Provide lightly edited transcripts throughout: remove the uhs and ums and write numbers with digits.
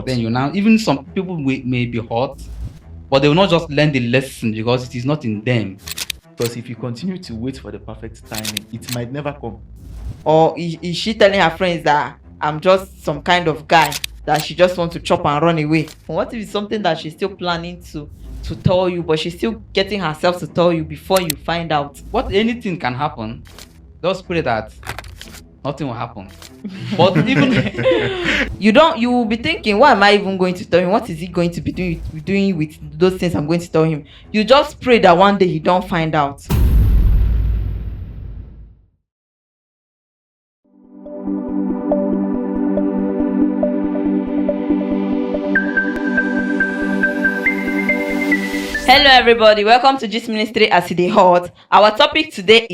hurt. Then you now, even some people may be hurt, but they will not just learn the lesson because it is not in them. Because if you continue to wait for the perfect timing, it might never come. Or is she telling her friends that I'm just some kind of guy that she just wants to chop and run away? What if it's something that she's still planning to tell you, but she's still getting herself to tell you before you find out? Anything can happen. Just pray that nothing will happen. But even You will be thinking, why am I even going to tell him? What is he going to be doing with those things I'm going to tell him? You just pray that one day he don't find out. Hello everybody, welcome to Gist Ministry as e dey hot. Our topic today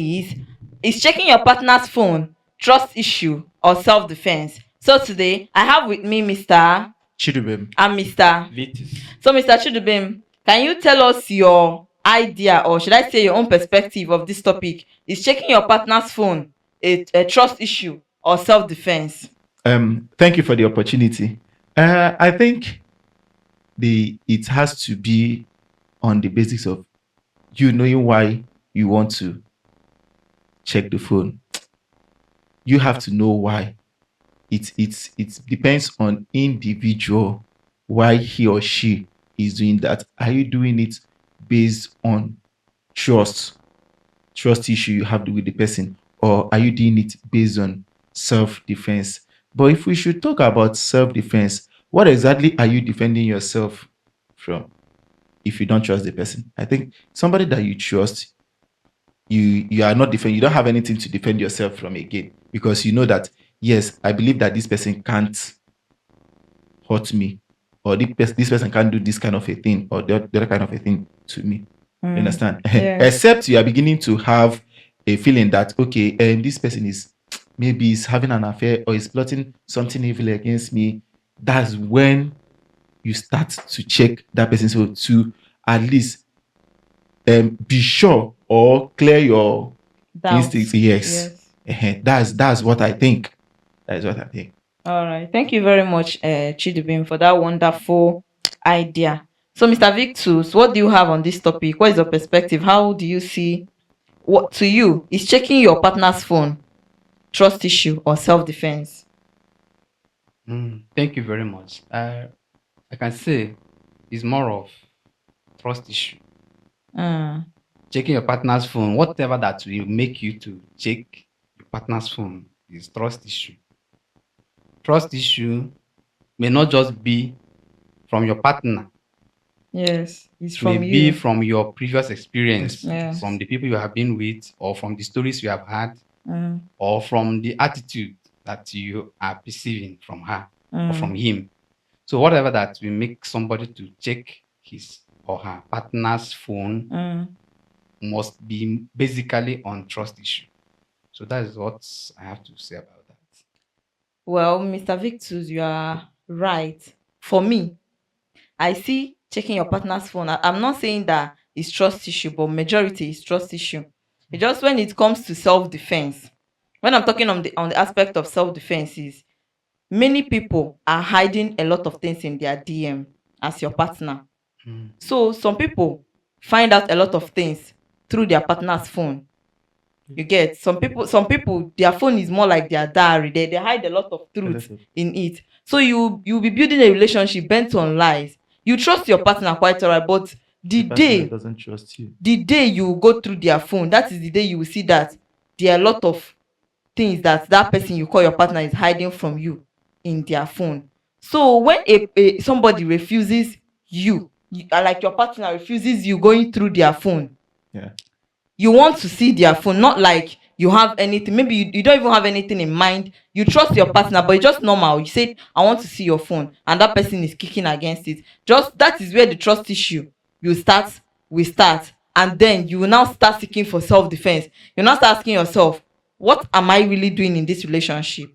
is checking your partner's phone, trust issue or self-defense. So today I have with me Mr. Chidubem. and Mr. Vitis. So Mr. Chidubem, can you tell us your idea, or should I say your own perspective of this topic? Is checking your partner's phone a trust issue or self-defense? Thank you for the opportunity. I think it has to be on the basis of you knowing why you want to check the phone. You have to know why. It depends on individual why he or she is doing that. Are you doing it based on trust issue you have with the person, or are you doing it based on self-defense? But if we should talk about self-defense, what exactly are you defending yourself from if you don't trust the person? I think somebody that you trust, you are not defending. You don't have anything to defend yourself from again, because you know that, yes, I believe that this person can't hurt me, or this person can't do this kind of a thing or the other kind of a thing to me. You understand? Yeah. Except you are beginning to have a feeling that, okay, this person is having an affair or is plotting something evil against me. That's when you start to check that person's phone to at least be sure or clear your instincts. Yes. That's what I think. That is what I think. All right. Thank you very much, Chidubim, for that wonderful idea. So, Mr. Victus, what do you have on this topic? What is your perspective? How do you see, what to you is checking your partner's phone trust issue or self-defense? Thank you very much. I can say it's more of trust issue. Checking your partner's phone, whatever that will make you to check your partner's phone, is trust issue. Trust issue may not just be from your partner. Yes, it's from May you. be from your previous experience, Yes. from the people you have been with, or from the stories you have had, or from the attitude that you are perceiving from her or from him. So whatever that will make somebody to check his or her partner's phone must be basically on trust issue. So that is what I have to say about that. Well, Mr. Victus, you are right. For me, I see checking your partner's phone. I'm not saying that it's trust issue, but majority is trust issue. It's just when it comes to self-defense. When I'm talking on the aspect of self-defense, is many people are hiding a lot of things in their DM as your partner. So some people find out a lot of things through their partner's phone. You get some people their phone is more like their diary. They hide a lot of truth in it. So you'll be building a relationship bent on lies. You trust your partner quite alright, but the day doesn't trust you. The day you go through their phone, that is the day you will see that there are a lot of things that person you call your partner is hiding from you in their phone. So when somebody refuses you, like your partner refuses you going through their phone, you want to see their phone, not like you have anything. Maybe you don't even have anything in mind. You trust your partner, but it's just normal. You said, I want to see your phone, and that person is kicking against it. Just that is where the trust issue will start, and then you will now start seeking for self-defense. You now start asking yourself, what am I really doing in this relationship?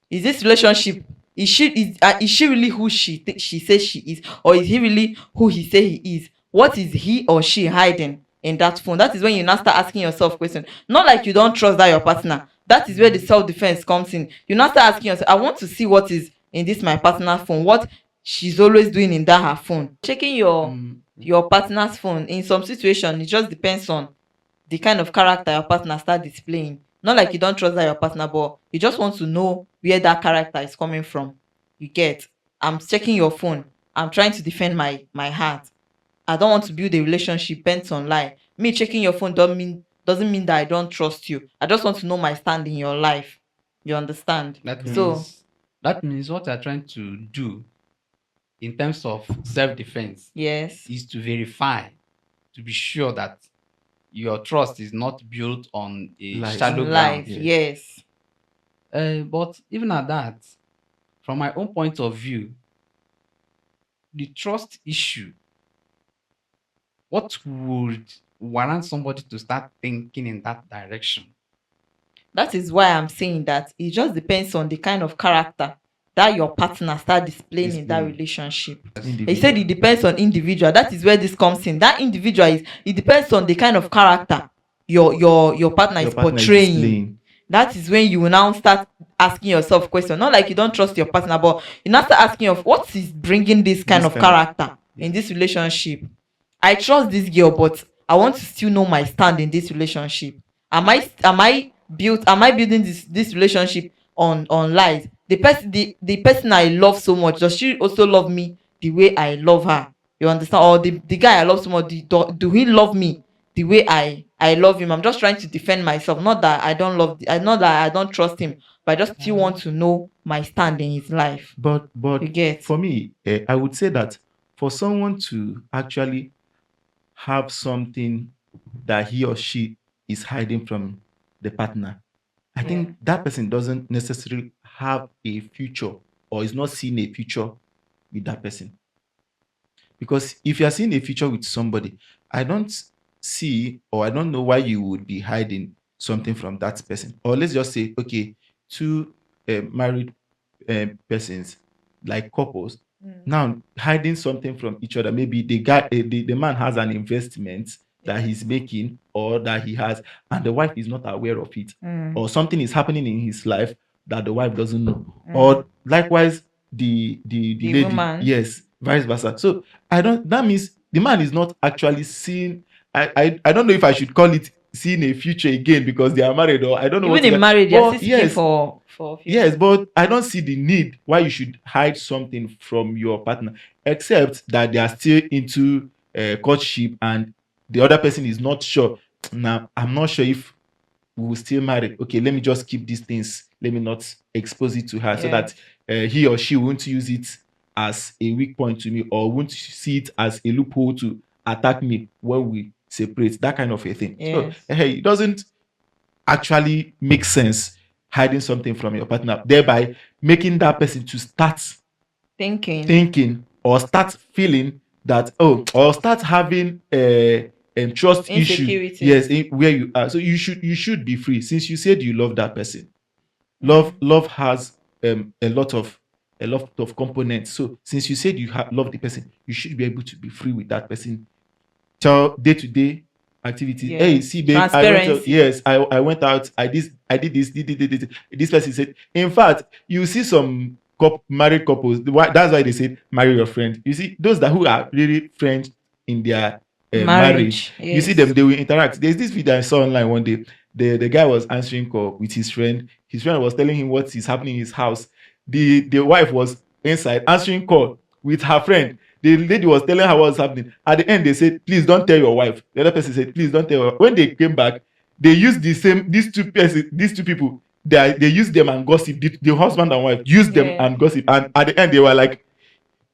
Is this relationship, is she really who she says she is, or is he really who he say he is? What is he or she hiding in that phone? That is when you now start asking yourself questions. Not like you don't trust that your partner. That is where the self-defense comes in. You now start asking yourself, I want to see what is in this my partner's phone. What she's always doing in that her phone. Checking Mm, your partner's phone in some situation, it just depends on the kind of character your partner start displaying. Not like you don't trust that your partner, but you just want to know where that character is coming from. You get? I'm checking your phone. I'm trying to defend my heart. I don't want to build a relationship bent on lie. Me checking your phone doesn't mean that I don't trust you. I just want to know my stand in your life. You understand? that So means that means what you're trying to do in terms of self-defense yes, is to verify, to be sure that your trust is not built on a Lies. shallow on ground. life. Yeah. Yes. But even at that, from my own point of view, the trust issue, what would warrant somebody to start thinking in that direction? That is why I'm saying that it just depends on the kind of character that your partner start displaying in that Displaying. relationship. He Individual. said it depends on individual. That is where this comes in. That individual is, it depends on the kind of character your partner Your is partner is portraying. displaying. That is when you will now start asking yourself questions. Not like you don't trust your partner, but you now start asking of what is bringing this kind This of kind of- character in this relationship. I trust this girl, but I want to still know my stand in this relationship. Am I building this relationship on lies? The person I love so much, does she also love me the way I love her? You understand? Or the guy I love so much, do he love me the way I love him? I'm just trying to defend myself. Not that I don't love not that I don't trust him, but I just still want to know my stand in his life. But You get? for me, I would say that for someone to actually have something that he or she is hiding from the partner, I think that person doesn't necessarily have a future or is not seeing a future with that person. Because if you are seeing a future with somebody, I don't see or I don't know why you would be hiding something from that person. Or let's just say, okay, two married persons, like couples, now hiding something from each other. Maybe the guy, the man has an investment that he's making or that he has, and the wife is not aware of it, or something is happening in his life that the wife doesn't know, or likewise the lady, woman. yes, vice versa. So I don't. That means the man is not actually seeing. I don't know if I should call it seeing a future again because they are married, or I don't know. Even in marriage, you're still seeking yes, for future. yes, but I don't see the need why you should hide something from your partner, except that they are still into courtship and the other person is not sure. Now, I'm not sure if we will still marry. Okay, let me just keep these things. Let me not expose it to her so that he or she won't use it as a weak point to me or won't see it as a loophole to attack me when we separate. That kind of a thing. Yes. So, hey, it doesn't actually make sense hiding something from your partner, thereby making that person to start thinking or start feeling that or start having a trust issue. Insecurity. Yes, where you are. So you should be free since you said you love that person. Love has a lot of components. So since you said you love the person, you should be able to be free with that person. Till day-to-day activities. Yes. Hey, see, babe, Transparency. I went out. I did this. This person said. In fact, you see some married couples. That's why they say marry your friend. You see those who are really friends in their marriage. You see them, they will interact. There's this video I saw online one day. The guy was answering call with his friend. His friend was telling him what is happening in his house. The wife was inside answering call with her friend. The lady was telling her what was happening. At the end, they said, "Please don't tell your wife." The other person said, "Please don't tell her." When they came back, they used these two people. They used them and gossip. The husband and wife used them and gossip. And at the end, they were like,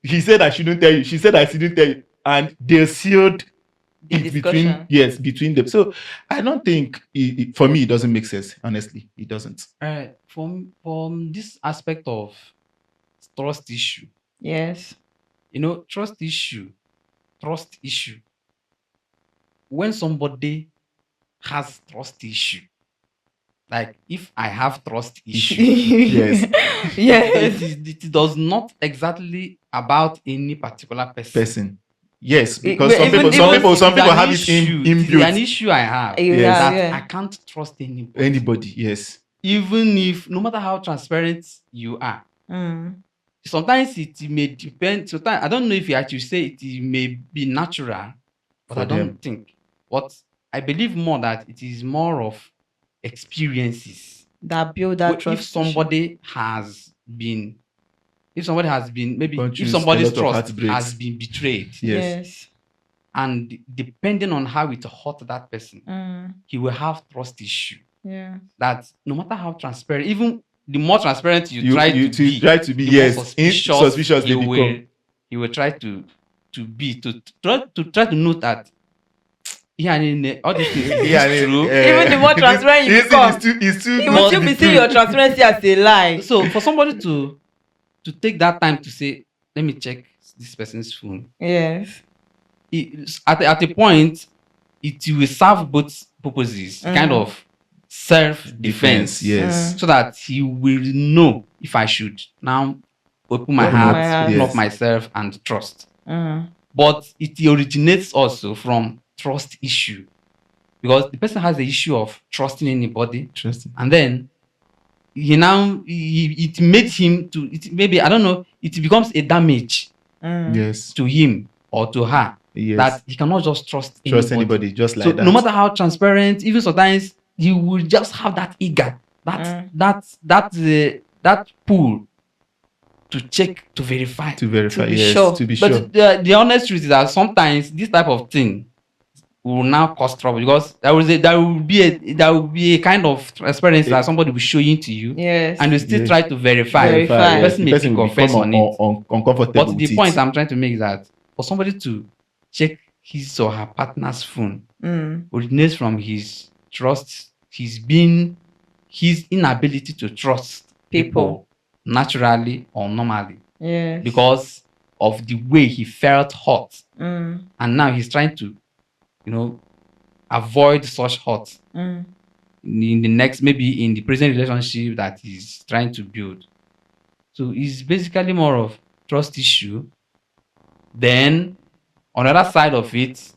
"He said I shouldn't tell you. She said I shouldn't tell you." And they sealed it between them. So I don't think for me it doesn't make sense. Honestly, it doesn't. From this aspect of trust issue, Yes. trust issue. When somebody has trust issue, like if I have trust issue, Yes. Yes. it does not exactly about any particular person. Yes, because Even some people have it It is an inbuilt. issue I have. Yes. That I can't trust anybody. Anybody, yes. Even if, no matter how transparent you are, sometimes it may depend. Sometimes I don't know if you actually say it may be natural, but For I don't them. think. What I believe more that it is more of experiences. That build that Where trust. if somebody has been, maybe Gone if through a somebody's lot of trust heartbreaks. has been betrayed, Yes. and depending on how it hurt that person, he will have trust issue. Yeah. That no matter how transparent, even the more transparent you, You try you to be, try to be, the yes, more suspicious he they will become. he will try to be to try to note that yeah, all these things is Yeah, this true. Even the more transparent you this thing become, is too he good will to still be be seeing true. your transparency as a lie. So for somebody to take that time to say, let me check this person's phone, Yes. at a point, it will serve both purposes, kind of self-defense, Yes. so that he will know if I should now open my Open heart, my heart. open up Yes. myself and trust. But it originates also from trust issue, because the person has the issue of trusting anybody, Interesting. and then it made him to maybe I don't know, it becomes a damage Yes. to him or to her, Yes. that he cannot just trust Anybody just like so that. no matter how transparent, even sometimes you will just have that eager, that pull to check, to verify. to verify, To be yes, sure. to be But sure. the honest truth is that sometimes this type of thing will now cause trouble, because there will be a kind of transparency that somebody will show into you, Yes. and you still Yes. try to verify. Verify. The Yes. person The may person pick will offense become on it. uncomfortable But with the point it. I'm trying to make is that for somebody to check his or her partner's phone originates from his trust, his inability to trust people naturally or normally, Yes. because of the way he felt hurt, and now he's trying to, avoid such hurt in the next, maybe in the present relationship that he's trying to build. So it's basically more of trust issue. Then on the other side of it,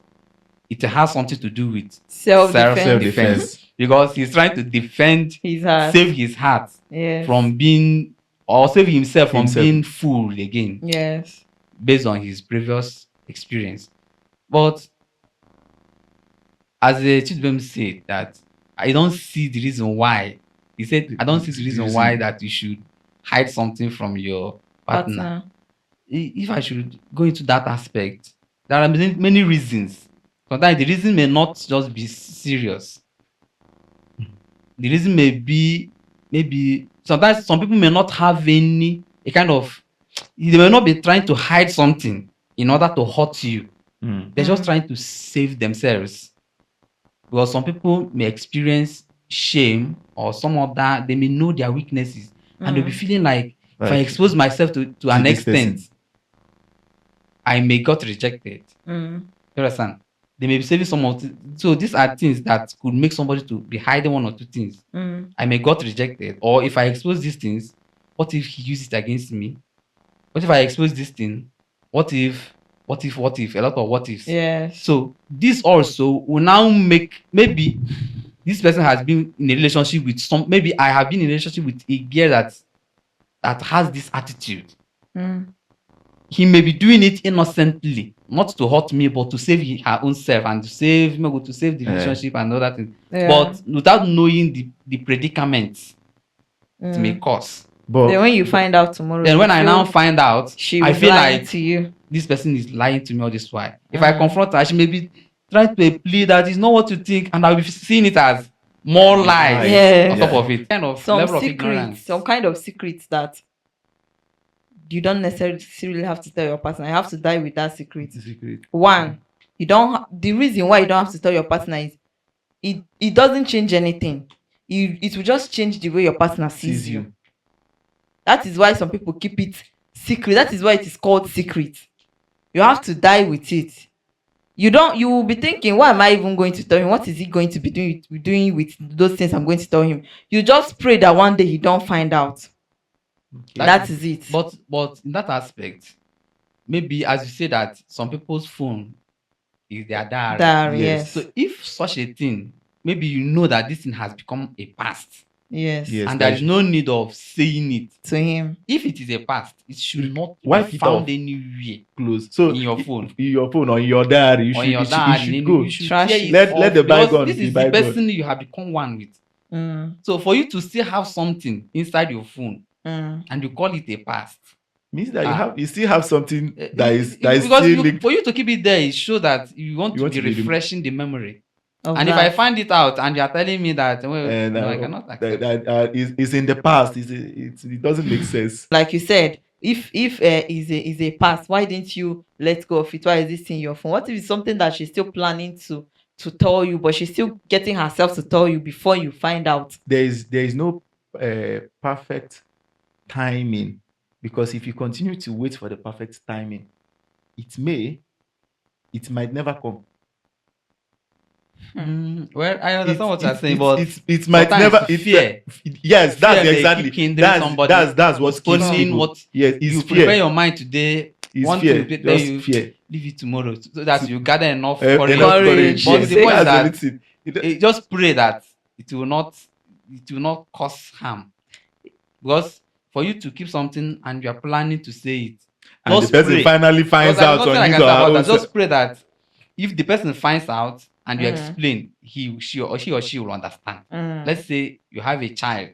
it has something to do with Self-defense. Self-defense. because he's trying to defend, His heart. save his heart Yes. from being, or save himself from Himself. being fooled again, Yes. based on his previous experience. But as the Chidbem said, that I don't see the reason why. He said, I don't see the reason why that you should hide something from your partner. If I should go into that aspect, there are many reasons. Sometimes the reason may not just be serious. The reason may be, maybe sometimes some people may not have they may not be trying to hide something in order to hurt you. They're just trying to save themselves. Because some people may experience shame or some other, they may know their weaknesses, and they'll be feeling like, if I expose myself to an this extent, person. I may got rejected. You understand? They may be saving some of so these are things that could make somebody to be hiding one or two things. I may got rejected, or if I expose these things, what if he uses it against me? What if I expose this thing? What if? A lot of what ifs. Yes. So this also will now make, maybe this person has been in a relationship with maybe I have been in a relationship with a girl that has this attitude. He may be doing it innocently, not to hurt me, but to save her own self and to save the relationship and all that thing. Yeah. But without knowing the predicament it may cause. But Then when you find out tomorrow, Then you when I feel now find out, she I was feel lying like to you. this person is lying to me all this while. If I confront her, she may be trying to plead that it's not what you think, and I'll be seeing it as more lies Yeah. on top of it. Kind of Some level of secrets, ignorance. some kind of secrets that you don't necessarily have to tell your partner. You have to die with that secret. One, you don't. The reason why you don't have to tell your partner is it doesn't change anything. It will just change the way your partner sees you. That is why some people keep it secret. That is why it is called secret. You have to die with it. You will be thinking, why am I even going to tell him? What is he going to be doing with those things I'm going to tell him? You just pray that one day he don't find out. That is it. But in that aspect, maybe as you say that some people's phone is their diary. Diary, yes. So if such a thing, maybe you know that this thing has become a past, Yes. Yes. and there is no need of saying it. To him. If it is a past, it should not Wipe be it found off. anywhere Close. So in your phone. in your phone or in your diary, you on should, your you should, diary. you should go. You should Trash tear it. it Let off the because bygone this be is the bygone. person you have become one with. Mm. So for you to still have something inside your phone Mm. and you call it a past, Means that Ah. you still have something that is because still you, linked. for you to keep it there, it shows that you want You to want be to be refreshing the memory. Of And if I that. find it out and you are telling me that, well, And no, I cannot accept. is in the past. It doesn't make sense. Like you said, if is a past, why didn't you let go of it? Why is this in your phone? What if it's something that she's still planning to tell you, but she's still getting herself to tell you before you find out? There is no perfect timing, because if you continue to wait for the perfect timing, it might never come. Well, I understand what you're saying, it, but it might sometimes never. fear. Yes, Fear that's may exactly. keep hindering somebody, That's what keeps postponing people. what Yes, you it's prepare fear. your mind today. It's One fear. thing tell Just you, fear. leave it tomorrow, so that you gather enough Enough courage. courage. But Yes, the point is that's that anything. just pray that it will not cause harm, because for you to keep something and you are planning to say it, And the just person pray. finally finds Because out there's nothing on I his can or say her about own that. self. Just pray that if the person finds out and you Mm. explain, she or she will understand. Mm. Let's say you have a child,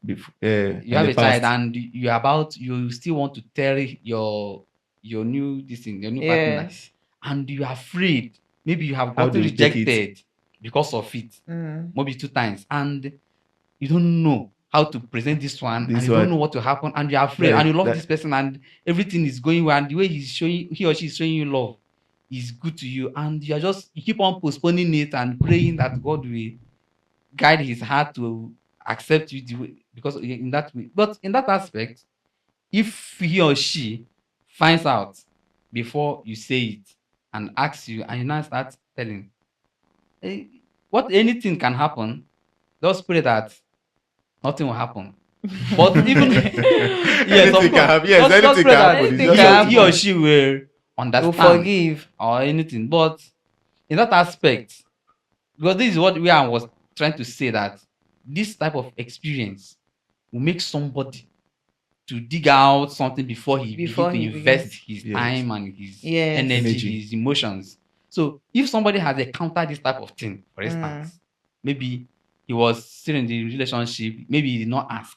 Before, you have a child, and you still want to tell your new your new partner, Yes. and you are afraid. Maybe you have How gotten do you take it? rejected because of it, Mm. maybe 2 times, and you don't know how to present this one, and This you one. don't know what will happen, and you're afraid, Yeah, and you love that- this person, and everything is going well, and the way he or she is showing you love is good to you, and you keep on postponing it and praying that God will guide his heart to accept you the way, because in that way. But in that aspect, if he or she finds out before you say it and asks you, and you now start telling, eh, what anything can happen, just pray that nothing will happen. But even yes, of Anything can course, happen. Yes, just anything pray can that happen. Anything It's can just he or happen. she will understand Will forgive. or anything. But in that aspect, because this is what I was trying to say, that this type of experience will make somebody to dig out something before he Before begins to he invest begins. his Yes. time and his Yes. energy, his emotions. So if somebody has encountered this type of thing, for instance, maybe he was still in the relationship, maybe he did not ask,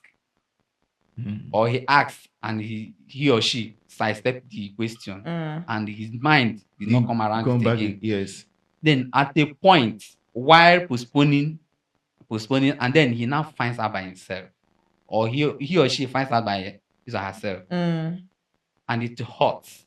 Mm. or he asked and he or she sidestepped the question, Mm. and his mind did not come around Come it back. again. Yes. Then at a point, while postponing, and then he now finds out by himself, or he or she finds out by his or herself, Mm. and it hurts,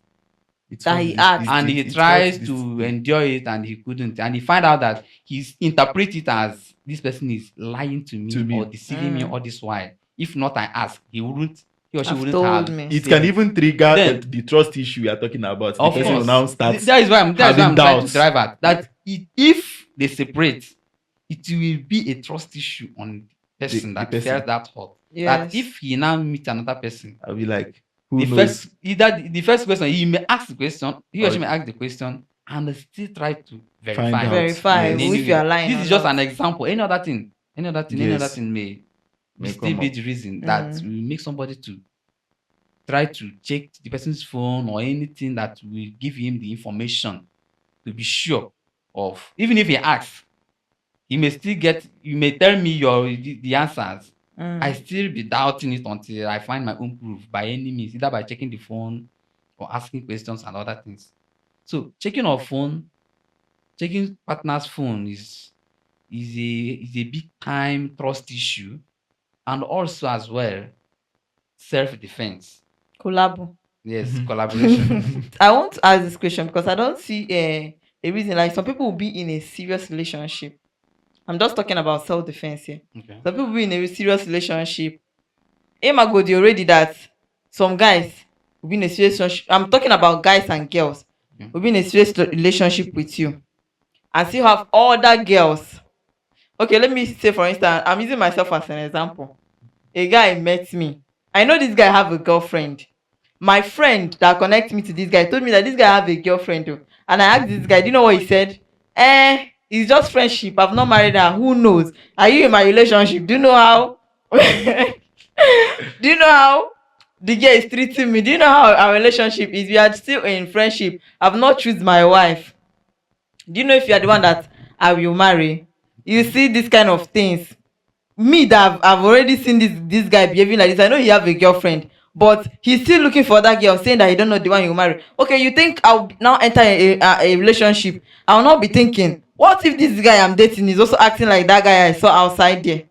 It's That what he it- asked. and it- he it tries hurts to this- endure it, and he couldn't, and he find out that he's interpret it as this person is lying to me, or deceiving me all this while. If not, I ask, he or she Have wouldn't told have me. It said can even trigger Then- the trust issue you are talking about. The Of person will course. now start. That is why I'm having trying doubts. to drive at that. If they separate, it will be a trust issue on the person The that person. feels that hurt. Yes. That if he now meets another person, I'll be like, who the knows? first question, he may ask the question, he or she Or- may ask the question, and still try to Find verify. out. Verify Yes. if you are lying. This or is just not. an example. Any other thing Yes. may May still come be up. the reason that will make somebody to try to check the person's phone or anything that will give him the information to be sure of. Even if he asks, he may still get, you may tell me the answers. I still be doubting it until I find my own proof by any means, either by checking the phone or asking questions and other things. So checking partner's phone is a big time trust issue, and also as well self-defense. Collabo. Yes, collaboration. I want to ask this question because I don't see a reason. Like some people will be in a serious relationship. I'm just talking about self-defense here. Okay. Some people will be in a serious relationship. Emma Godi already that some guys will be in a serious relationship. I'm talking about guys and girls. Yeah. Will be in a serious relationship with you and still have other girls. Okay, let me say for instance, I'm using myself as an example. A guy met me. I know this guy have a girlfriend. My friend that connect me to this guy told me that this guy have a girlfriend too. And I asked this guy, do you know what he said? It's just friendship. I've not married her. Who knows? Are you in my relationship? Do you know how Do you know how the girl is treating me? Do you know how our relationship is? We are still in friendship. I've not choose my wife. Do you know if you are the one that I will marry? You see this kind of things. Me that I've already seen this guy behaving like this. I know he have a girlfriend, but he's still looking for that girl, saying that he don't know the one you marry. Okay, you think I'll now enter a relationship? I'll not be thinking, what if this guy I'm dating is also acting like that guy I saw outside there?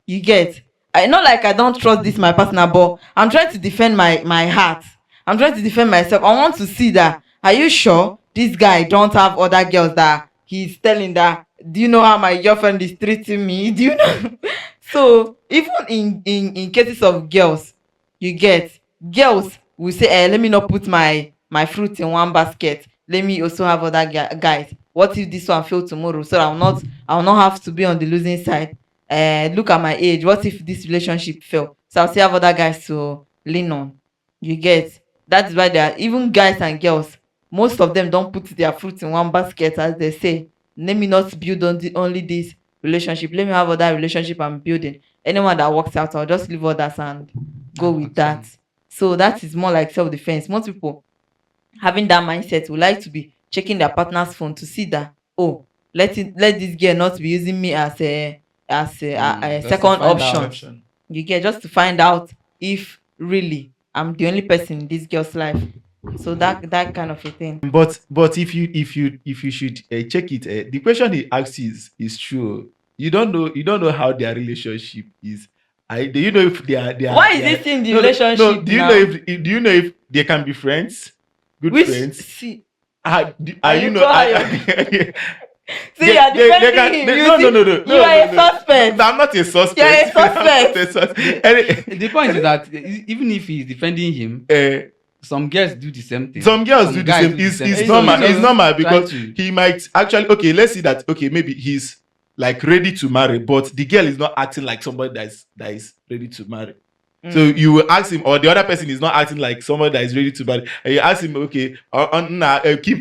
You get? I not like I don't trust this my partner, but I'm trying to defend my heart. I'm trying to defend myself. I want to see that, are you sure this guy don't have other girls that he's telling that, do you know how my girlfriend is treating me? Do you know? So even in cases of girls, you get, girls will say, let me not put my fruit in one basket, let me also have other guys. What if this one fail tomorrow, so I will not have to be on the losing side? Look at my age, what if this relationship fail, so I'll still have other guys to lean on. You get? That is why there are even guys and girls, most of them don't put their fruit in one basket, as they say. Let me not build on only this relationship, let me have other relationship I'm building. Anyone that works out, I'll just leave others and go with that. So that is more like self-defense. Most people having that mindset would like to be checking their partner's phone to see that, oh, let this girl not be using me as a Just to second find out. option. You get, just to find out if really I'm the only person in this girl's life. So that kind of a thing. But if you should check it, the question he asks is true. You don't know how their relationship is. Do you know if they are Why is they are- this in the no, no, relationship no, do you now? know if do you know if they can be friends, good Which, friends? see, Are you you know? call her see, you are defending him. No, You are a suspect. No, I'm not a suspect. You are a suspect. I'm not a suspect. The point is that even if he's defending him, some girls do the same thing. Some girls do the guys same. It's thing. normal. So It's normal try because to- he might actually, okay, let's see that, okay, maybe he's like ready to marry, but the girl is not acting like somebody that is ready to marry. So you will ask him, or the other person is not acting like somebody that is ready to marry, and you ask him, okay,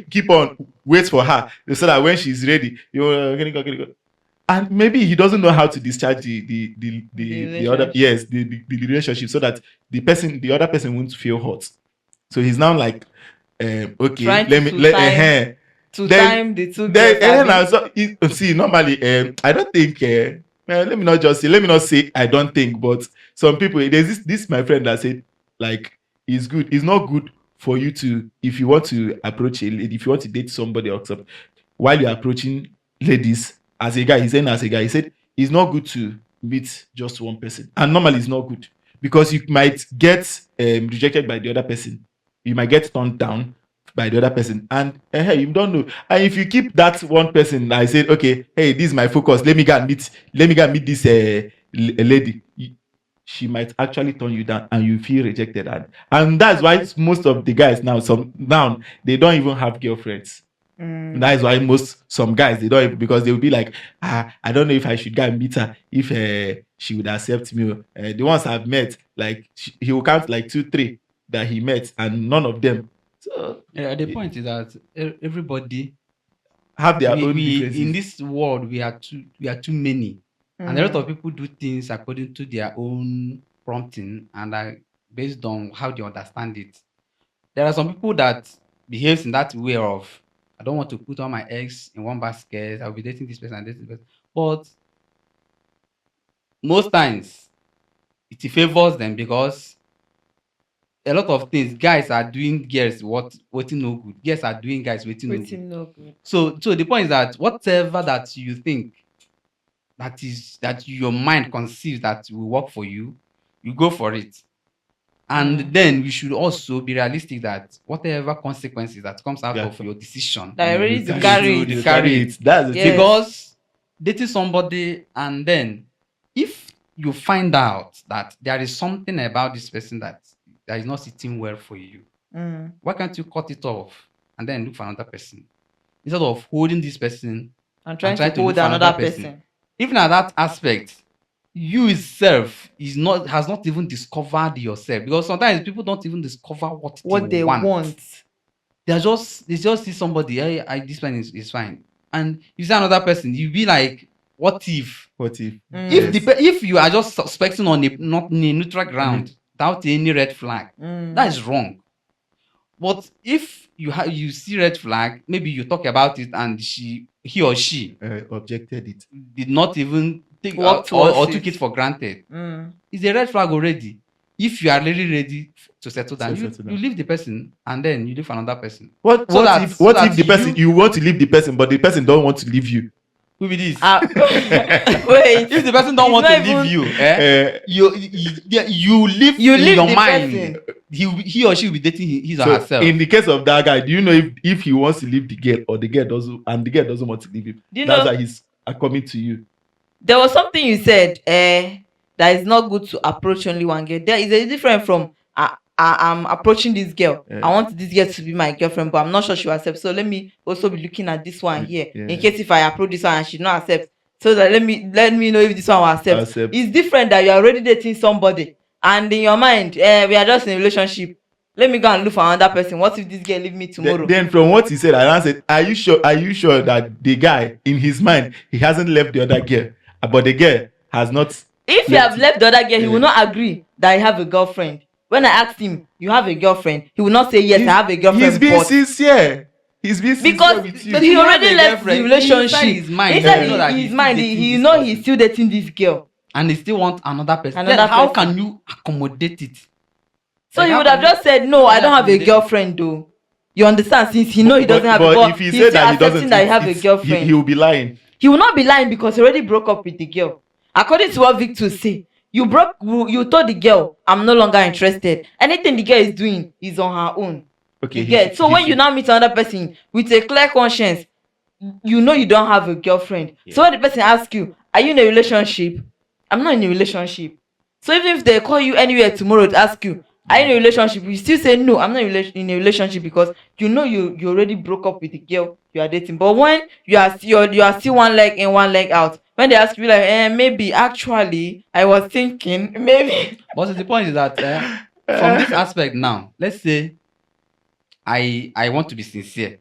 keep on, wait for her, so that when she's ready, can you go? And maybe he doesn't know how to discharge the other, relationship. yes, the relationship, so that the other person won't feel hot. So he's now like, okay, Trying let me to let time- to then- time the two girls. then abi? see, normally, I don't think, let me not say I don't think, but some people, there's this my friend that said, like, it's not good for you to, if you want to approach a lady, if you want to date somebody or something, while you're approaching ladies as a guy, he said it's not good to meet just one person, and normally it's not good because you might get rejected by the other person, you might get turned down by the other person, and hey, you don't know. And if you keep that one person, I said, okay, hey, this is my focus, let me go and meet this lady, she might actually turn you down and you feel rejected, and that's why most of the guys now, they don't even have girlfriends. That is why some guys, they don't even, because they will be like, I don't know if I should go and meet her, if she would accept me. The ones I've met, like, he will count like 2-3 that he met, and none of them. So the point is that everybody have their own we differences. in this world we are too many, and a lot of people do things according to their own prompting and are based on how they understand it. There are some people that behaves in that way of, I don't want to put all my eggs in one basket, I'll be dating this person and dating this person. But most times it favors them because a lot of things guys are doing girls waiting no good. Girls are doing guys waiting no good. Wetin no good. So the point is that whatever that you think that your mind conceives that will work for you, you go for it. And then we should also be realistic that whatever consequences that comes out Yeah. of your decision, That you're ready you to should carry it. carry it. That's the Yes. thing. Because dating somebody, and then if you find out that there is something about this person that is not sitting well for you, why can't you cut it off and then look for another person instead of holding this person? I'm trying try to to hold look for another another person. Even at that aspect, you itself has not even discovered yourself, because sometimes people don't even discover what They want. They just see somebody, this person is fine, and you see another person, you be like, what if? What if? If you are just suspecting on a not a neutral ground without any red flag, that is wrong. But if you see red flag, maybe you talk about it and he or she objected it, did not even take Walk or towards took it it for granted. It's a red flag already. If you are really ready to settle down, you leave the person and then you leave another person. What if the person you want to leave the person, but the person don't want to leave you? Who be this? Wait, if the person don't want to leave you, you leave in your mind. Person. He or she will be dating his or herself. In the case of that guy, do you know if he wants to leave the girl or the girl doesn't, and the girl doesn't want to leave him? That's why he's coming to you. There was something you said that is not good to approach only one girl. There is a difference from I'm approaching this girl. I want this girl to be my girlfriend, but I'm not sure she will accept. So let me also be looking at this one here in case if I approach this one and she not accept. So that let me know if this one will accept. It's different that you are already dating somebody and in your mind we are just in a relationship. Let me go and look for another person. What if this girl leave me tomorrow? Then from what he said, I said, are you sure that the guy in his mind he hasn't left the other girl, but the girl has not? If you have left the other girl, he will not agree that I have a girlfriend. When I asked him, you have a girlfriend, he will not say yes, I have a girlfriend. He's being sincere. He's being sincere because with you. he already left the relationship. Inside his mind, he know he's still dating this girl, and he still wants another person. Then how can you accommodate it? So you would have just said, no, I don't have a girlfriend though. You understand? Since he know he doesn't have a girlfriend, if he said that he doesn't, that he have a girlfriend, he will be lying. He will not be lying because he already broke up with the girl. According to what Victor say, you told the girl, I'm no longer interested. Anything the girl is doing is on her own. Okay. So when you now meet another person with a clear conscience, you know you don't have a girlfriend. Yeah. So when the person asks you, are you in a relationship? I'm not in a relationship. So even if they call you anywhere tomorrow to ask you, are you in a relationship? You still say no, I'm not in a relationship because you know you already broke up with the girl you are dating. But when you are still one leg in, one leg out, when they ask you like, maybe actually I was thinking maybe. But the point is that from this aspect now, let's say I want to be sincere.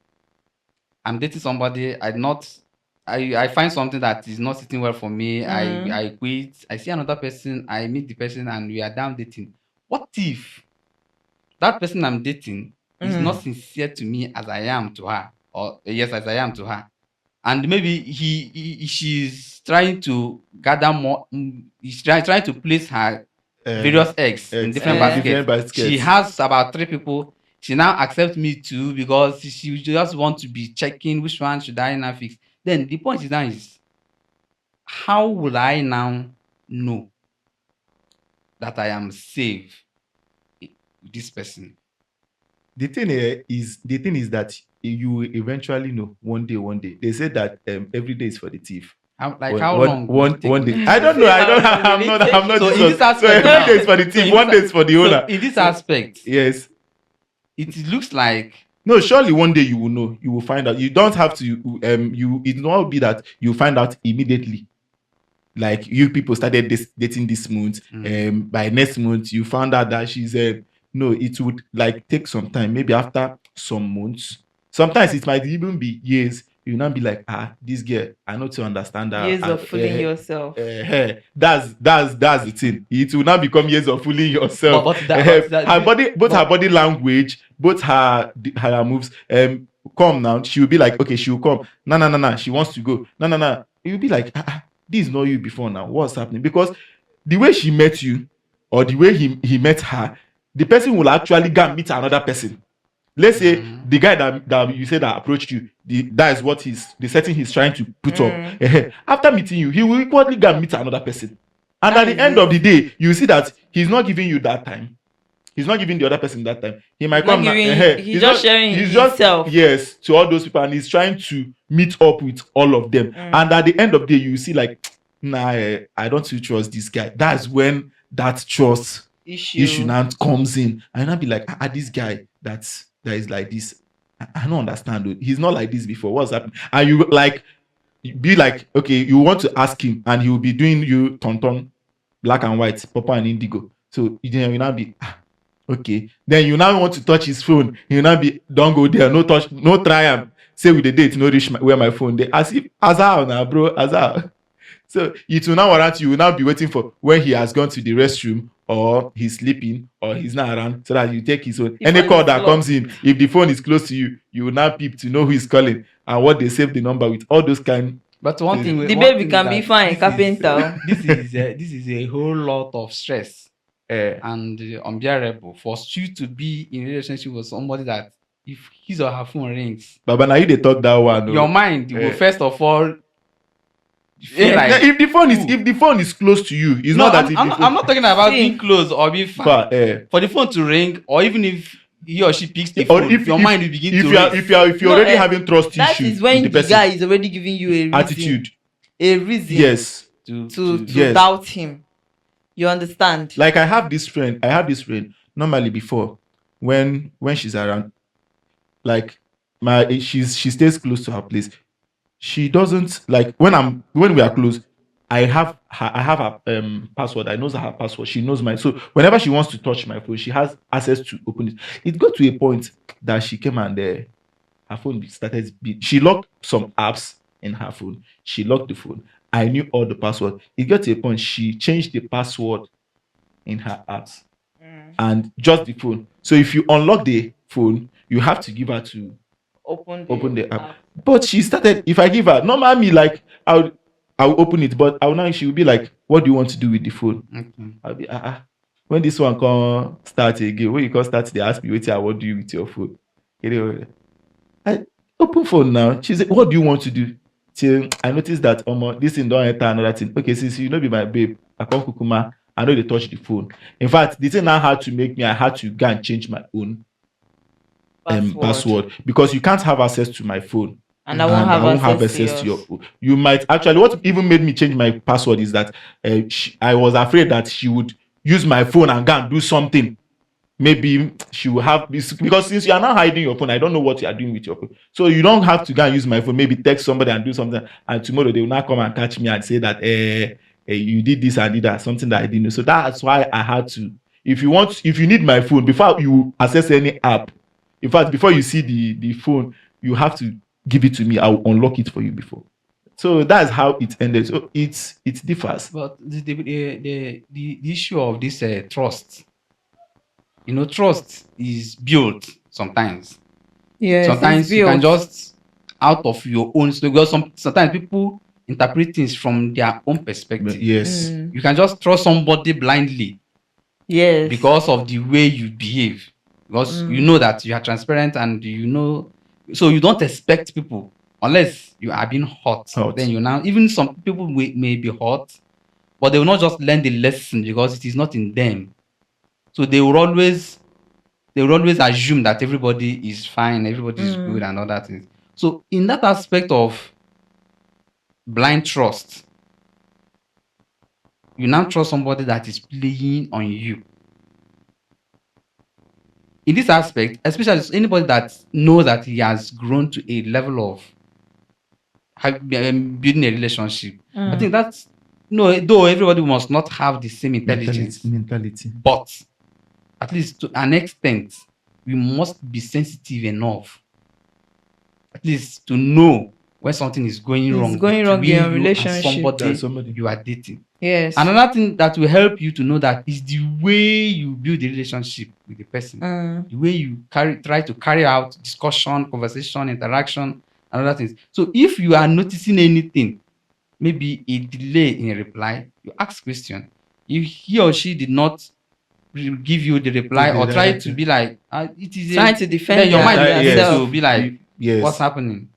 I'm dating somebody. I find something that is not sitting well for me. I quit. I see another person. I meet the person and we are down dating. What if that person I'm dating is not sincere to me as I am to her, or yes, as I am to her, and maybe she's trying to gather more. She's trying to place her various eggs in different baskets. She has about 3 people. She now accepts me too because she just want to be checking which one should I now fix. Then the point is how will I now know that I am safe with this person? The thing is that you will eventually know one day. They say that every day is for the thief. How long? One day. I don't know. I'm not. So in this aspect, every day is for the thief. One day is for the owner. In this aspect, yes, it looks like. No, surely one day you will know. You will find out. You don't have to. It will not be that you find out immediately. Like you people started dating this month. By next month you found out that she's no. It would like take some time. Maybe after some months. Sometimes it might even be years. You not be like, this girl, I know to understand that. Years of fooling yourself. That's the thing. It will not become years of fooling yourself. But her body language, both her moves. Come now. She will be like, okay, she will come. No. She wants to go. No. You'll be like, this is not you before now. What's happening? Because the way she met you, or the way he met her, the person will actually go and meet another person. Let's say the guy that you said that approached you, that is what the setting he's trying to put up. After meeting you, he will equally go and meet another person. And at the end of the day, you see that he's not giving you that time. He's not giving the other person that time. He might come now. He's just sharing himself. Yes, to all those people, and he's trying to meet up with all of them. And at the end of the day, you see like, I don't trust this guy. That's when that trust issue now comes in. And I'll be like, this guy that is like this. I don't understand. Dude. He's not like this before. What's happening? And you like be like, okay, you want to ask him, and he will be doing you ton, black and white, purple and indigo. So you now be okay. Then you now want to touch his phone. You now be, don't go there, no try him. Say with the date, no reach where my phone. They as how now, bro, as how. So it will now warrant you will now be waiting for when he has gone to the restroom or he's sleeping or he's not around so that you take his own. If Any one call is that comes locked. in, if the phone is close to you, you will now peep to know who is calling and what they save the number with. All those kind. But one The thing, The one baby thing can is be that fine, this is- carpenter. This is a whole lot of stress and unbearable for you to be in a relationship with somebody that if his or her phone rings, Baba, now you they talk that one. your mind will first of all feel Yeah. like. Now, Ooh. if the phone is close to you, it's No, not that I'm, if I'm, the not, phone I'm not talking about See. being close or being far. far, For the phone to ring, or even if he or she picks the or phone, if your if, mind will begin if to you are race. if you're No, already having trust That issue is when with the the person, guy is already giving you a reason. attitude. A reason Yes. to Yes. doubt him. You understand? Like I have this friend. Normally before, when she's around, like she stays close to her place. She doesn't like when we are close. I have her password. I knows her password. She knows mine. So whenever she wants to touch my phone, she has access to open it. It got to a point that she came and her phone started beat. She locked some apps in her phone. She locked the phone. I knew all the password. It got to a point she changed the password in her apps and just the phone. So if you unlock the phone, you have to give her to open the app. But she started. If I give her, normal me like I'll open it, but I'll now she will be like, "What do you want to do with the phone?" Okay. I'll be when this one come start again, when you come start, they ask me, "Wait, what do you with your phone?" You know, I open phone now. She said, "What do you want to do?" Till I noticed that this thing don't enter another thing. Okay, since you know be my babe, I come kukuma. I know they touch the phone. In fact, the thing now had to make me. I had to go and change my own password because you can't have access to my phone. And I won't have access to your yours. phone. You might actually. What even made me change my password is that I was afraid that she would use my phone and go and do something. Maybe she will have this because since you are not hiding your phone, I don't know what you are doing with your phone. So you don't have to go and use my phone. Maybe text somebody and do something, and tomorrow they will not come and catch me and say that you did this and did that, something that I didn't know. So that's why I had to. If you need my phone before you access any app, in fact, before you see the phone, you have to give it to me. I'll unlock it for you before. So that's how it ended. So it differs. But the issue of this trust, trust is built sometimes. Yes, Sometimes you can just out of your own. Because sometimes people interpret things from their own perspective. Yes. You can just trust somebody blindly Yes. because of the way you behave. Because you know that you are transparent and so you don't expect people unless you are being hurt. Then even some people may be hurt, but they will not just learn the lesson because it is not in them. So they will always assume that everybody is fine, everybody is good and all that things. So in that aspect of blind trust, you now trust somebody that is playing on you. In this aspect, especially anybody that knows that he has grown to a level of building a relationship, I think that's though everybody must not have the same intelligence, mentality. but at least to an extent, we must be sensitive enough, at least to know when something is going wrong. Going wrong in your relationship. Somebody you are dating. Yes. Another thing that will help you to know that is the way you build a relationship with the person, the way you try to carry out discussion, conversation, interaction, and other things. So if you are noticing anything, maybe a delay in a reply, you ask question. If he or she did not give you the reply or try to be like it is trying to defend, then your mind yourself. will be like, yes, what's happening?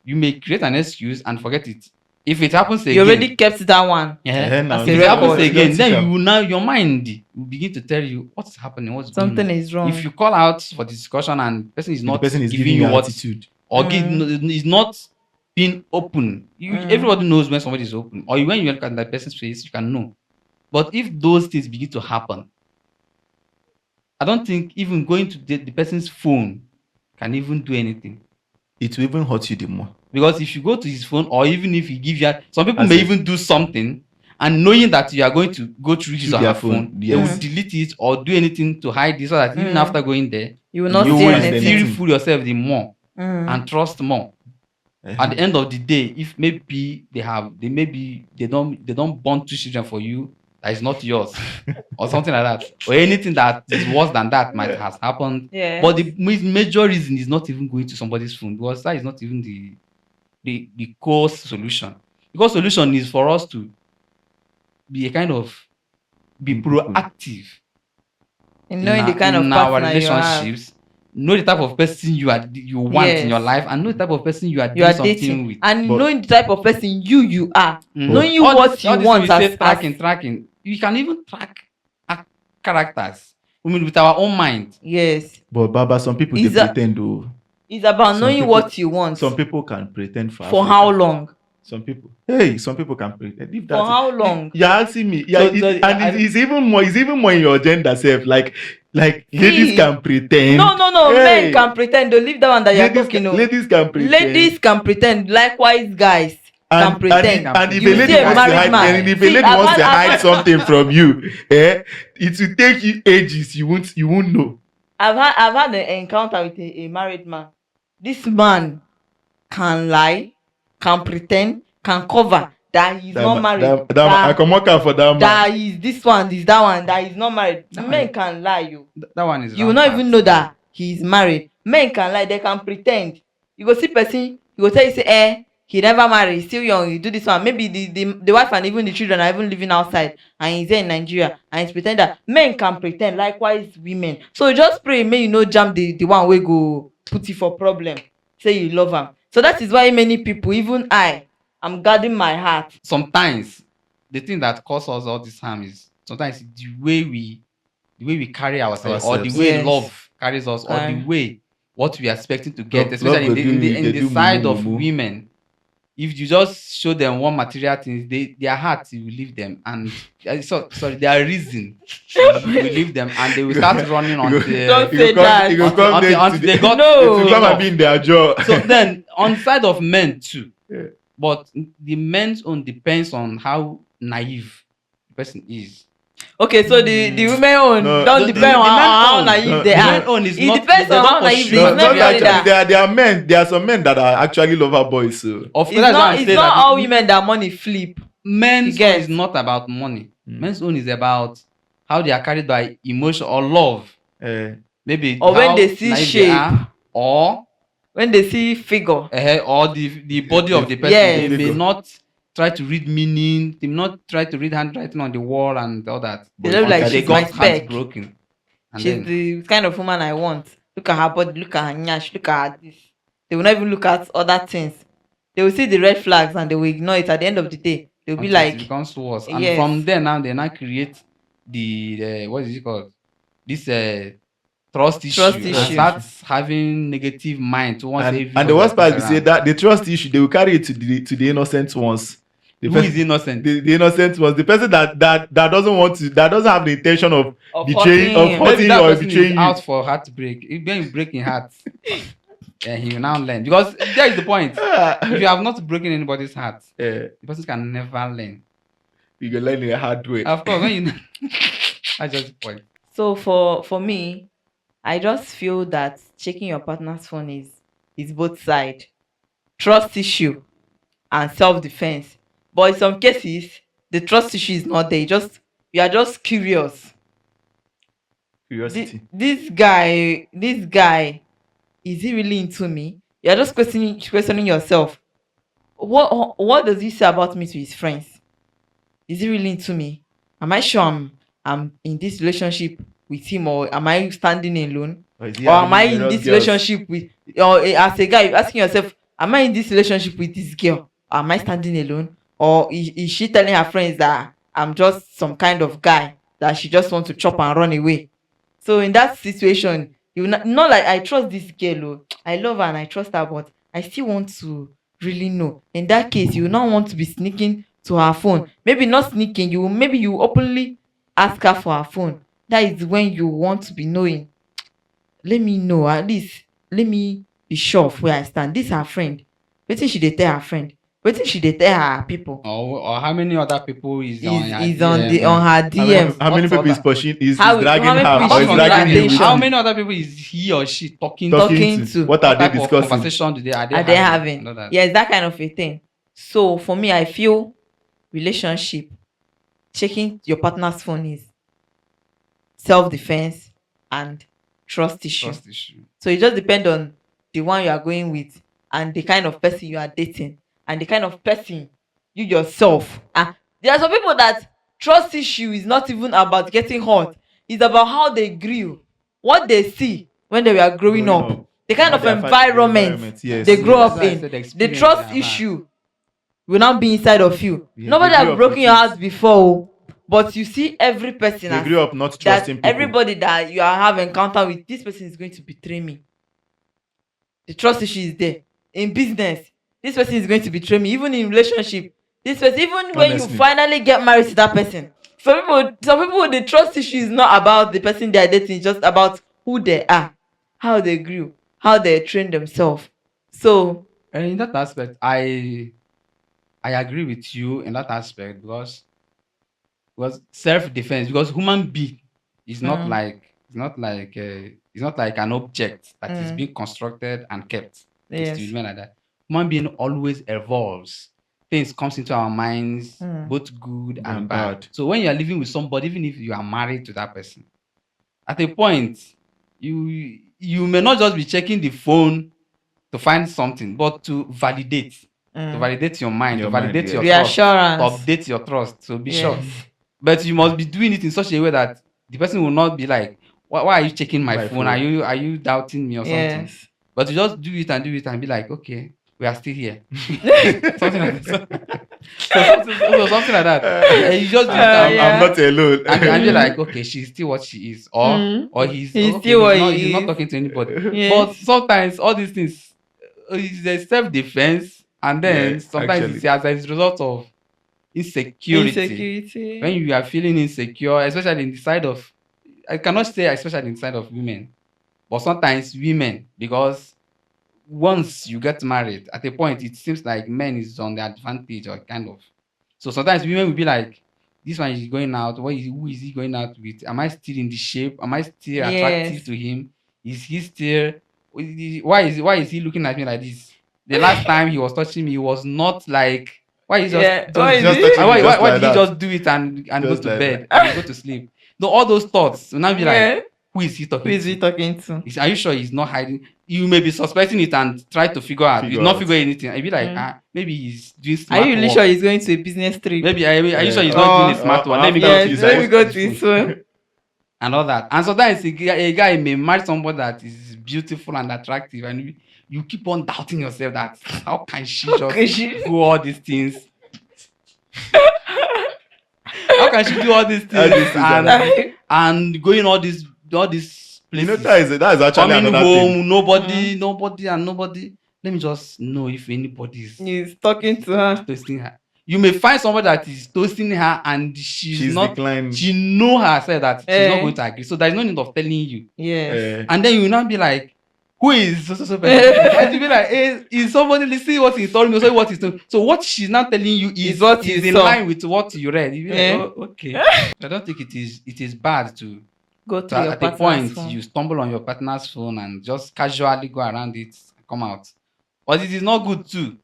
You may create an excuse and forget it. If it happens again, you already kept that one. If it happens again, then your mind will begin to tell you what's happening, what's something going on. is wrong. If you call out for the discussion and the person is not giving you what attitude or is not being open, everybody knows when somebody is open, or when you look at that person's face, you can know. But if those things begin to happen, I don't think even going to the person's phone can even do anything. It will even hurt you the more. Because if you go to his phone, or even if he gives you, some people may even do something, and knowing that you are going to go through his or her phone, they will delete it or do anything to hide it, so that even after going there, you will not see anything. You will fool yourself the more and trust more. At the end of the day, if maybe they don't born two children for you that is not yours, or something like that, or anything that is worse than that might has happened. Yeah. But the major reason is not even going to somebody's phone, because that is not even the core solution. The core solution is for us to be proactive in knowing the kind of in our partner you have. relationships. Know the type of person you want in your life, and know the type of person you are doing something dating with. and But- knowing the type of person you are, knowing All what this- you all this want we say as tracking. You can even track characters. I mean, with our own mind. yes, But Baba, some people they Is a- pretend to. it's about Some knowing people- what you want Some people can pretend for for Africa. how long. Some people can pretend. If For that's how long? You're asking me. Yeah, it's even more. It's even more in your gender self. Like ladies See, can pretend. No. Hey. Men can pretend. Don't leave that one that you're talking of. Ladies can pretend. Ladies can pretend. Likewise, guys can and, pretend. and if You a lady see a wants to married hide, man. and if a See, lady I've wants to had- hide something from you, it will take you ages. You won't know. I've had an encounter with a married man. This man can lie, can pretend, can cover that he's not married. I can work out for that man. That is this one, that one, that he's not married. That Men one- can lie you. That one is. You will not even know that he's married. Men can lie, they can pretend. You go see person, you go tell you say, he never married, he's still young, you do this one. Maybe the wife and even the children are even living outside and he's there in Nigeria and he's pretend that. Men can pretend, likewise women. So just pray, may you no jam the one wey go put you for problem. Say you love am. So that is why many people, even I'm guarding my heart. Sometimes the thing that causes us all this harm is sometimes the way we carry ourselves, or the Ourselves. way Yes. love carries us, or the Right. way what we are expecting to get, Love especially will in they the do side mumu of mumu. women. If you just show them one material things, their heart will leave them, and their reason will leave them, and they will start running on Don't the say that. You go come until next to they the- got No. to come and be in their jaw. So then on side of men too, Yeah. but the men's own depends on how naive the person is. Okay, so the women own No, don't the depend on men how own. naive No, they the are. men own is It not- depends they on don't how naive pursue they it. are. No, It's not not everybody actually. that. There are men. There are some men that are actually lover boys. So Of It's that's why not. I It's say not that all women that money flip. men's You get. own is not about money. Mm. Men's own is about how they are carried by emotion or love. Maybe Or when how they see naive shape. they are, or When they see figure. or the body of the person. Yes. They may not try to read meaning. They may not try to read handwriting on the wall and all that. They look like Until she's my spec. heartbroken. And She's then, the kind of woman I want. Look at her body, look at her nyash, look at her this. They will not even look at other things. They will see the red flags and they will ignore it. At the end of the day, they'll be until it like, becomes worse. And yes. from there now, they now create the what is it called? This trust issue. Trust And issue. starts having negative mind towards and everybody the worst part that's is say around. that the trust issue they will carry it to the innocent ones. The Who person- is innocent? the innocent ones, the person that doesn't want to, that doesn't have the intention of Of betraying, hurting of him. hurting Maybe you that or person betraying is you. out for heartbreak. If when you break in heart, then he will now learn. Because there is the point. If you have not broken anybody's heart, Yeah, the person can never learn. you can learn in a hard way. Of course, when you that's just the point. so for me, I just feel that checking your partner's phone is both side. Trust issue and self-defense. But in some cases, the trust issue is not there. You are just curious. Curiosity. This guy, is he really into me? You're just questioning yourself. What does he say about me to his friends? Is he really into me? Am I sure I'm in this relationship with him, or am I standing alone? Or is he Or having am I in various this girls? relationship with, or as a guy, you're asking yourself, am I in this relationship with this girl? Or am I standing alone? Or is she telling her friends that I'm just some kind of guy that she just wants to chop and run away? So in that situation, you not like, I trust this girl, oh, I love her and I trust her, but I still want to really know. In that case, you will not want to be sneaking to her phone. Maybe not sneaking, maybe you openly ask her for her phone. That is when you want to be knowing. Let me know, at least let me be sure of where I stand. This her friend. Wetin she dey tell her friend? wetin she dey tell her people Or how many other people is on her is on DM? the on her How many, DM. how many What's people is other- pushing? Is How dragging many her people or is is she dragging him? attention? How many other people is he or she talking Talking to? What are What they type of discussing? conversation do they are they Are they having? having? Know that. Yes, that kind of a thing. So for me, I feel relationship, checking your partner's phone is self-defense and trust issue. Trust issue. So it just depends on the one you are going with and the kind of person you are dating and the kind of person you yourself are. There are some people that trust issue is not even about getting hot. It's about how they grew, what they see when they were growing up, the kind How of they affect the environment yes, they grow yes. up That's why I in. said The experience trust they have had. issue will now be inside of you. Yeah, Nobody they grew has up broken with your it. heart before, oh, but you see every person They as grew up not that trusting people. everybody that you are have encounter with, this person is going to betray me. The trust issue is there. In business, this person is going to betray me. Even in relationship, this person, even when you Honestly. finally get married to that person, some people, the trust issue is not about the person they are dating, it's just about who they are, how they grew, how they train themselves. So And in that aspect, I agree with you in that aspect because self-defense, because human being is not like it's not like an object that is being constructed and kept. Yes. It's like that. Human being always evolves. Things comes into our minds, both good and And bad. bad. So when you are living with somebody, even if you are married to that person, at a point you may not just be checking the phone to find something, but to validate your mind, Your to validate mind, your yes. trust, to Reassurance. update your trust, to be sure. Yes. But you must be doing it in such a way that the person will not be like, why are you checking my My phone? phone. Are you doubting me or something? Yes. But you just do it and be like, okay, we are still here. Something like that. So something like that. And you just do it I'm, yeah. I'm not alone. and you're like, okay, she's still what she is, or he's He's okay, still what not, he he's not is. talking to anybody. Yes. But sometimes all these things is a self-defense, and then Yeah, sometimes actually. it's as a result of insecurity. When you are feeling insecure, especially in the side of, I cannot say especially in the side of women, but sometimes women, because once you get married, at a point it seems like men is on the advantage or kind of. So sometimes women will be like, this one is going out. Who is he going out with? Am I still in the shape? Am I still attractive Yes. to him? Is he still? Why is he looking at me like this? The last time he was touching me, he was not like. Why is Yeah, just why is just it? touching why, me why, just why like did he that? just do it and go Just to like bed and go to sleep? No, all those thoughts will now be Yeah. like, who is he talking Who is to? he talking to? Are you sure he's not hiding? You may be suspecting it and try to figure out. Figure He's not out. figuring anything. I'd be like, maybe he's doing Are smart you really work. sure he's going to a business trip? Maybe are you sure he's Yeah. not doing a smart one? Let me go after to Yes, his let me phone. go to his phone. And all that. And sometimes a guy may marry somebody that is beautiful and attractive, and you keep on doubting yourself that how can she can just she? do all these things? How can she do all these All these things things and going all these You know, places? that is actually Coming another home, thing. nobody. Let me just know if anybody is He's talking to her. toasting her. You may find somebody that is toasting her and she's not. declining. She know herself that she's not Eh. going to agree. So there's no need of telling you. Yes. And then you will not be like, who is so person? And you be like, is somebody listening what he's telling me? So what he's telling. So what she's not telling you is what you in saw. line with what you read. You be like, Eh. oh, okay. I don't think it is bad to Go so to your at a partner's point phone. you stumble on your partner's phone and just casually go around it, come out. But it is not good too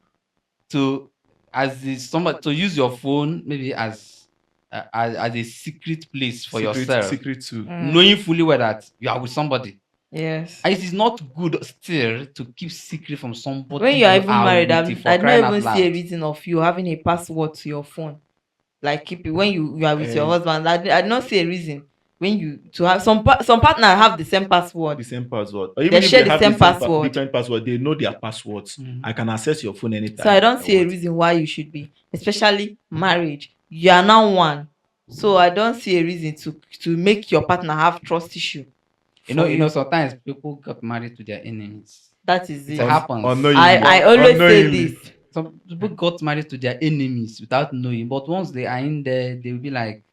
to to use your phone maybe as a secret place for yourself, Secret too. knowing fully well that you are with somebody. Yes. And it is not good still to keep secret from somebody. When you are even married, with for I don't crying out even see a loud. reason of you having a password to your phone. Like keep it when you are with your Eh. husband. I don't see a reason when you to have some partner have the same password. The same password. Or even They if share they the have same password. different password, they know their passwords. I can access your phone anytime. So I don't see a want. reason why you should be, especially marriage. You are now one, so I don't see a reason to make your partner have trust issue. You know, sometimes people got married to their enemies. That is it. It happens. Unknowingly. I always say Unknowingly. this. Some people got married to their enemies without knowing, but once they are in there, they will be like,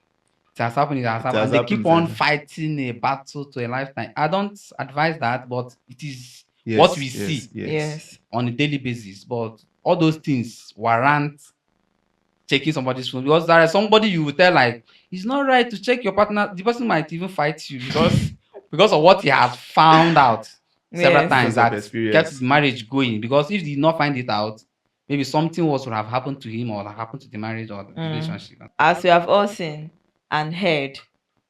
it has happened, it has happened. has And they happened, keep on yeah. fighting a battle to a lifetime. I don't advise that, but it is Yes, what we yes, see Yes. Yes. on a daily basis. But all those things warrant checking somebody's phone, because there is somebody you will tell like it's not right to check your partner. The person might even fight you because of what he has found out several Yes. times Because of that experience. kept the marriage going. Because if he did not find it out, maybe something was would have happened to him or have happened to the marriage or the relationship. As we have all seen and heard,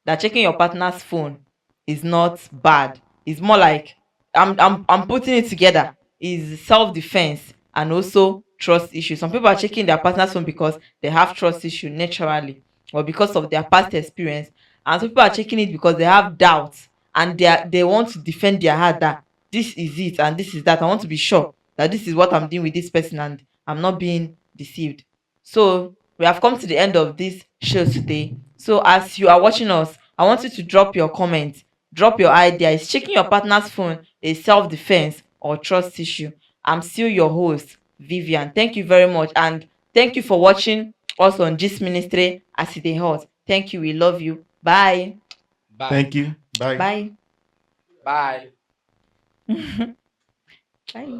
that checking your partner's phone is not bad. It's more like I'm putting it together. Is self-defense and also trust issue. Some people are checking their partner's phone because they have trust issue naturally or because of their past experience. And some people are checking it because they have doubts and they want to defend their heart that this is it and this is that. I want to be sure that this is what I'm doing with this person and I'm not being deceived. So we have come to the end of this show today. So as you are watching us, I want you to drop your comments, drop your idea. Is checking your partner's phone a self-defense or trust issue? I'm still your host, Vivian. Thank you very much. And thank you for watching us on Gist Ministry as it is hot. Thank you. We love you. Bye. Bye. Thank you. Bye. Bye. Bye. Bye.